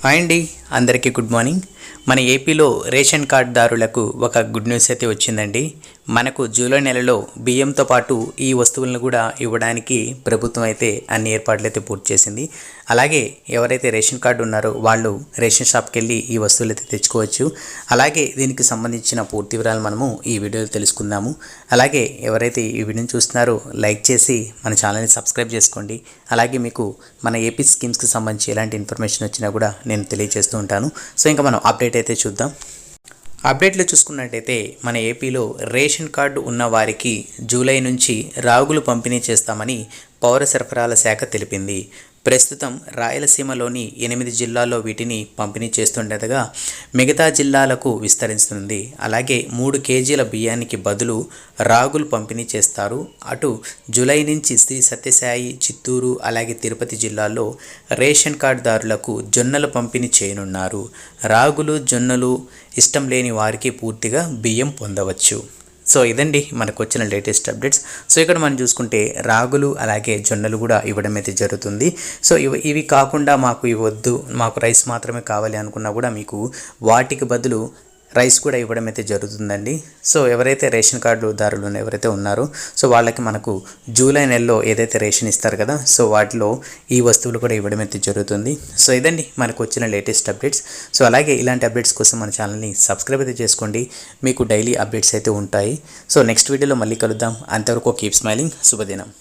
Hi అండి, అందరికీ good morning. మన ఏపీలో రేషన్ కార్డుదారులకు ఒక గుడ్ న్యూస్ అయితే వచ్చిందండి. మనకు జూలై నెలలో బియ్యంతో పాటు ఈ వస్తువులను కూడా ఇవ్వడానికి ప్రభుత్వం అయితే అన్ని ఏర్పాట్లు అయితే పూర్తి చేసింది. అలాగే ఎవరైతే రేషన్ కార్డు ఉన్నారో వాళ్ళు రేషన్ షాప్కి వెళ్ళి ఈ వస్తువులు అయితే తెచ్చుకోవచ్చు. అలాగే దీనికి సంబంధించిన పూర్తి వివరాలు మనము ఈ వీడియోలో తెలుసుకుందాము. అలాగే ఎవరైతే ఈ వీడియోని చూస్తున్నారో లైక్ చేసి మన ఛానల్ని సబ్స్క్రైబ్ చేసుకోండి. అలాగే మీకు మన ఏపీ స్కీమ్స్కి సంబంధించి ఎలాంటి ఇన్ఫర్మేషన్ వచ్చినా కూడా నేను తెలియజేస్తూ ఉంటాను. సో ఇంకా మనం అప్డేట్ అయితే చూద్దాం. అప్డేట్లో చూసుకున్నట్టయితే మన ఏపీలో రేషన్ కార్డు ఉన్న వారికి జూలై నుంచి రాగులు పంపిణీ చేస్తామని పౌర సరఫరాల శాఖ తెలిపింది. ప్రస్తుతం రాయలసీమలోని 8 జిల్లాల్లో వీటిని పంపిణీ చేస్తుండగా మిగతా జిల్లాలకు విస్తరిస్తుంది. అలాగే 3 కేజీల బియ్యానికి బదులు రాగులు పంపిణీ చేస్తారు. అటు జూలై నుంచి శ్రీ సత్యసాయి, చిత్తూరు, అలాగే తిరుపతి జిల్లాల్లో రేషన్ కార్డుదారులకు జొన్నలు పంపిణీ చేయనున్నారు. రాగులు, జొన్నలు ఇష్టం లేని వారికి పూర్తిగా బియ్యం పొందవచ్చు. సో ఇదండి మనకు వచ్చిన లేటెస్ట్ అప్డేట్స్. సో ఇక్కడ మనం చూసుకుంటే రాగులు అలాగే జొన్నలు కూడా ఇవ్వడం అయితే జరుగుతుంది. సో ఇవి కాకుండా మాకు ఇవ్వద్దు, మాకు రైస్ మాత్రమే కావాలి అనుకున్నా కూడా మీకు వాటికి బదులు రైస్ కూడా ఇవ్వడం అయితే జరుగుతుందండి. సో ఎవరైతే రేషన్ కార్డుదారులు ఎవరైతే ఉన్నారో సో వాళ్ళకి మనకు జూలై నెలలో ఏదైతే రేషన్ ఇస్తారు కదా, సో వాటిలో ఈ వస్తువులు కూడా ఇవ్వడం అయితే జరుగుతుంది. సో ఇదండి మనకు వచ్చిన లేటెస్ట్ అప్డేట్స్. సో అలాగే ఇలాంటి అప్డేట్స్ కోసం మన ఛానల్ని సబ్స్క్రైబ్ అయితే చేసుకోండి. మీకు డైలీ అప్డేట్స్ అయితే ఉంటాయి. సో నెక్స్ట్ వీడియోలో మళ్ళీ కలుద్దాం. అంతవరకు కీప్ స్మైలింగ్. శుభదినం.